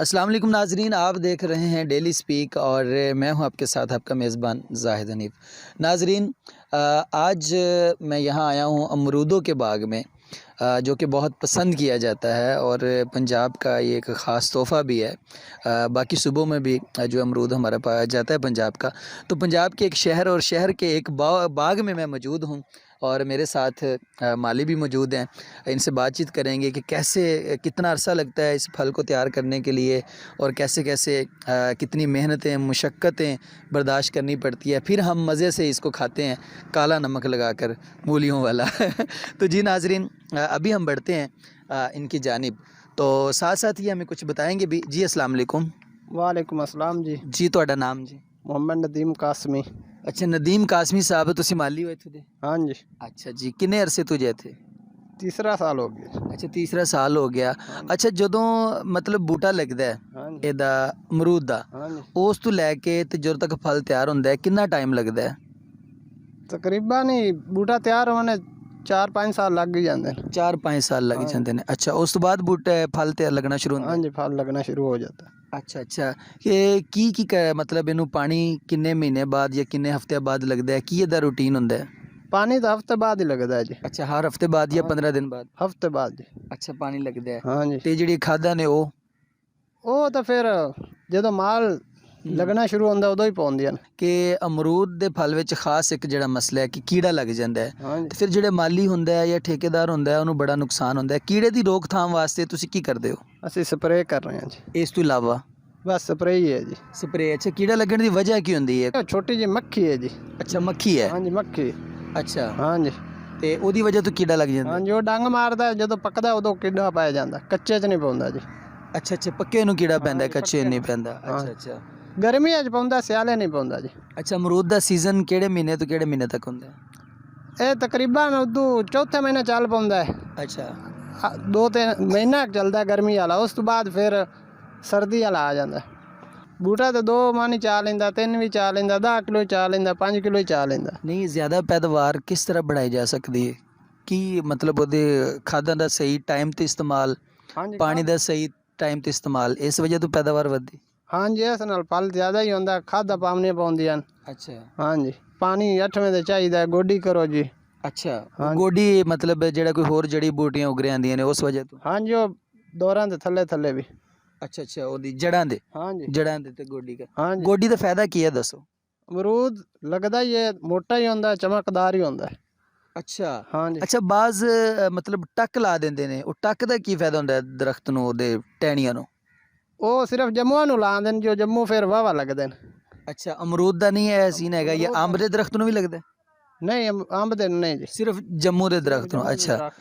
السلام علیکم ناظرین، آپ دیکھ رہے ہیں ڈیلی سپیک اور میں ہوں آپ کے ساتھ آپ کا میزبان زاہد حنیف۔ ناظرین، آج میں یہاں آیا ہوں امرودوں کے باغ میں، جو کہ بہت پسند کیا جاتا ہے اور پنجاب کا یہ ایک خاص تحفہ بھی ہے۔ باقی صوبوں میں بھی جو امرود ہمارا پایا جاتا ہے پنجاب کا، تو پنجاب کے ایک شہر اور شہر کے ایک باغ میں موجود ہوں اور میرے ساتھ مالی بھی موجود ہیں۔ ان سے بات چیت کریں گے کہ کیسے کتنا عرصہ لگتا ہے اس پھل کو تیار کرنے کے لیے اور کیسے کتنی محنتیں مشقتیں برداشت کرنی پڑتی ہے، پھر ہم مزے سے اس کو کھاتے ہیں کالا نمک لگا کر مولیوں والا۔ تو جی ناظرین، ابھی ہم بڑھتے ہیں ان کی جانب، تو ساتھ ساتھ ہی ہمیں کچھ بتائیں گے بھی۔ جی السلام علیکم۔ وعلیکم السلام جی۔ جی تہاڈا نام جی؟ محمد ندیم قاسمی۔ اچھا ندیم قاسمی صاحب، تسی مالی ہوئے تھے؟ ہاں جی، اچھا جی، کنے عرصے تو جے تھے؟ تیسرا سال ہو گیا۔ اچھا تیسرا سال ہو گیا۔ اچھا جدوں مطلب بوٹا لگدا ہے ہاں جی، ਇਹਦਾ ਅਮਰੂਦ ਦਾ، ہاں جی، ਉਸ ਤੋਂ ਲੈ ਕੇ ਤੇ ਜਦੋਂ ਤੱਕ ਫਲ ਤਿਆਰ ਹੁੰਦਾ ਹੈ ਕਿੰਨਾ ਟਾਈਮ ਲੱਗਦਾ ਹੈ? ਤਕਰੀਬਨ ਹੀ ਬੂਟਾ ਤਿਆਰ ਹੋਣੇ 4-5 ਸਾਲ ਲੱਗ ਹੀ ਜਾਂਦੇ ਨੇ। 4-5 ਸਾਲ ਲੱਗ ਜਾਂਦੇ ਨੇ। ਅੱਛਾ, ਉਸ ਤੋਂ ਬਾਅਦ ਬੂਟੇ ਫਲ ਤੇ ਲੱਗਣਾ ਸ਼ੁਰੂ ਹੁੰਦਾ ਹਾਂ ਹੈ? ਜੀ, ਫਲ ਲੱਗਣਾ ਸ਼ੁਰੂ ਹੋ ਜਾਂਦਾ। ਅੱਛਾ ਅੱਛਾ, ਕੀ ਮਤਲਬ ਇਹਨੂੰ ਪਾਣੀ ਕਿੰਨੇ ਮਹੀਨੇ ਬਾਅਦ ਜਾਂ ਕਿੰਨੇ ਹਫ਼ਤੇ ਬਾਅਦ ਲੱਗਦਾ ਹੈ? ਕੀ ਇਹਦਾ ਰੂਟੀਨ ਹੁੰਦਾ ਹੈ? ਪਾਣੀ ਤਾਂ ਹਫ਼ਤੇ ਬਾਅਦ ਹੀ ਲੱਗਦਾ ਹੈ ਜੀ। ਅੱਛਾ, ਹਰ ਹਫ਼ਤੇ ਬਾਅਦ ਜਾਂ 15 ਦਿਨ ਬਾਅਦ? ਹਫ਼ਤੇ ਬਾਅਦ ਜੀ। ਅੱਛਾ, ਪਾਣੀ ਲੱਗਦਾ ਹੈ। ਹਾਂ ਜੀ, ਤੇ ਜਿਹੜੀ ਖਾਦਾਂ ਨੇ ਉਹ ਤਾਂ ਫਿਰ ਜਦੋਂ ਮਾਲ ਲੱਗਣਾ ਸ਼ੁਰੂ ਹੁੰਦਾ ਉਦੋਂ ਹੀ ਪਾਉਂਦੀਆਂ ਨੇ। ਕਿ ਅਮਰੂਦ ਦੇ ਫਲ ਵਿੱਚ ਖਾਸ ਇੱਕ ਜਿਹੜਾ ਮਸਲਾ ਹੈ ਕਿ ਕੀੜਾ ਲੱਗ ਜਾਂਦਾ ਹੈ, ਹਾਂ ਜੀ, ਤੇ ਫਿਰ ਜਿਹੜੇ ਮਾਲੀ ਹੁੰਦਾ ਹੈ ਜਾਂ ਠੇਕੇਦਾਰ ਹੁੰਦਾ ਹੈ ਉਹਨੂੰ ਬੜਾ ਨੁਕਸਾਨ ਹੁੰਦਾ ਹੈ। ਕੀੜੇ ਦੀ ਰੋਕਥਾਮ ਵਾਸਤੇ ਤੁਸੀਂ ਕੀ ਕਰਦੇ ਹੋ? ਅਸੀਂ ਸਪਰੇਅ ਕਰ ਰਹੇ ਹਾਂ ਜੀ। ਇਸ ਤੋਂ ਇਲਾਵਾ ਬਸ ਸਪਰੇਅ ਹੀ ਹੈ ਜੀ। ਸਪਰੇਅ? ਅੱਛਾ, ਕੀੜਾ ਲੱਗਣ ਦੀ ਵਜ੍ਹਾ ਕੀ ਹੁੰਦੀ ਹੈ? ਇਹ ਛੋਟੀ ਜਿਹੀ ਮੱਖੀ ਹੈ ਜੀ। ਅੱਛਾ, ਮੱਖੀ ਹੈ। ਹਾਂ ਜੀ, ਮੱਖੀ। ਅੱਛਾ, ਹਾਂ ਜੀ, ਤੇ ਉਹਦੀ ਵਜ੍ਹਾ ਤੋਂ ਕੀੜਾ ਲੱਗ ਜਾਂਦਾ? ਹਾਂ ਜੀ, ਉਹ ਡੰਗ ਮਾਰਦਾ ਜਦੋਂ ਪੱਕਦਾ ਉਦੋਂ ਕੀੜਾ ਪਾਇਆ ਜਾਂਦਾ, ਕੱਚੇ 'ਚ ਨਹੀਂ ਪਾਉਂਦਾ ਜੀ। ਅੱਛਾ ਅੱਛਾ, ਪੱਕੇ ਨੂੰ ਕੀੜਾ ਪੈਂਦਾ, ਕੱਚੇ ਨਹੀਂ ਪੈਂਦਾ। ਅੱਛਾ ਅੱਛਾ ਗਰਮੀਆਂ 'ਚ ਪਾਉਂਦਾ, ਸਿਆਲੇ ਨਹੀਂ ਪਾਉਂਦਾ ਜੀ। ਅੱਛਾ, ਅਮਰੂਦ ਦਾ ਸੀਜ਼ਨ ਕਿਹੜੇ ਮਹੀਨੇ ਤੋਂ ਕਿਹੜੇ ਮਹੀਨੇ ਤੱਕ ਹੁੰਦਾ ਹੈ? ਇਹ ਤਕਰੀਬਨ ਉਦੋਂ ਚੌਥੇ ਮਹੀਨੇ ਚੱਲ ਪਾਉਂਦਾ ਹੈ। ਅੱਛਾ 2-3 ਮਹੀਨਾ ਚੱਲਦਾ ਗਰਮੀ ਵਾਲਾ, ਉਸ ਤੋਂ ਬਾਅਦ ਫਿਰ ਸਰਦੀ ਵਾਲਾ ਆ ਜਾਂਦਾ। ਬੂਟਾ ਤਾਂ 2 ਮਣ ਹੀ ਚਾ ਲੈਂਦਾ, 3 ਵੀ ਚਾ ਲੈਂਦਾ, 10 ਕਿਲੋ ਹੀ ਚਾ ਲੈਂਦਾ, 5 ਕਿਲੋ ਹੀ ਚਾ ਲੈਂਦਾ। ਨਹੀਂ, ਜ਼ਿਆਦਾ ਪੈਦਾਵਾਰ ਕਿਸ ਤਰ੍ਹਾਂ ਬਣਾਈ ਜਾ ਸਕਦੀ ਹੈ? ਕੀ ਮਤਲਬ ਉਹਦੇ ਖਾਦਾਂ ਦਾ ਸਹੀ ਟਾਈਮ ਤੇ ਇਸਤੇਮਾਲ, ਹਾਂਜੀ, ਪਾਣੀ ਦਾ ਸਹੀ ਟਾਈਮ ਤੇ ਇਸਤੇਮਾਲ, ਇਸ ਵਜ੍ਹਾ ਤੋਂ ਪੈਦਾਵਾਰ ਵਧਦੀ? ਹਾਂਜੀ, ਇਸ ਨਾਲ ਫਲ ਜ਼ਿਆਦਾ ਹੀ ਹੁੰਦਾ। ਖਾਦਾਂ ਪਾਉਣੀਆਂ ਪਾਉਂਦੀਆਂ ਨੇ। ਅੱਛਾ ਹਾਂਜੀ, ਪਾਣੀ 8ਵੇਂ ਦੇ ਚਾਹੀਦਾ, ਗੋਡੀ ਕਰੋ ਜੀ। ਅੱਛਾ, ਗੋਡੀ ਮਤਲਬ ਜਿਹੜਾ ਕੋਈ ਹੋਰ ਜੜੀ ਬੂਟੀਆਂ ਉਗ ਆਉਂਦੀਆਂ ਨੇ ਉਸ ਵਜ੍ਹਾ ਤੋਂ? ਹਾਂਜੀ, ਉਹ ਦੌਰਾਂ ਦੇ ਥੱਲੇ ਥੱਲੇ ਵੀ। ਅੱਛਾ ਅੱਛਾ, ਉਹਦੀ ਜੜ੍ਹਾਂ ਦੇ? ਹਾਂਜੀ, ਜੜ੍ਹਾਂ ਦੇ ਤੇ ਗੋਡੀ ਦਾ? ਹਾਂਜੀ। ਗੋਡੀ ਦਾ ਫਾਇਦਾ ਕੀ ਹੈ ਦੱਸੋ? ਅਮਰੂਦ ਲੱਗਦਾ ਹੀ ਹੈ, ਮੋਟਾ ਹੀ ਹੁੰਦਾ, ਚਮਕਦਾਰ ਹੀ ਹੁੰਦਾ। ਅੱਛਾ ਹਾਂਜੀ, ਅੱਛਾ, ਬਾਜ਼ ਮਤਲਬ ਟੱਕ ਲਾ ਦਿੰਦੇ ਨੇ, ਉਹ ਟੱਕ ਦਾ ਕੀ ਫਾਇਦਾ ਹੁੰਦਾ ਹੈ ਦਰਖਤ ਨੂੰ, ਉਹਦੇ ਟਹਿਣੀਆਂ ਨੂੰ? ਉਹ ਸਿਰਫ ਜੰਮੂਆਂ ਨੂੰ ਲਾਉਂਦੇ ਨੇ, ਜੋ ਜੰਮੂ ਫਿਰ ਵਾਹਵਾ ਲੱਗਦੇ ਨੇ। ਅੱਛਾ, ਅਮਰੂਦ ਦਾ ਨਹੀਂ ਹੈ ਸੀਨ ਹੈਗਾ, ਜਾਂ ਅੰਬ ਦੇ ਦਰਖਤ ਨੂੰ ਵੀ ਲੱਗਦਾ? ਨਹੀਂ, ਅੰਬ ਦੇ ਨਹੀਂ ਜੀ, ਸਿਰਫ ਜੰਮੂ ਦੇ ਦਰਖਤ ਨੂੰ? ਅੱਛਾ,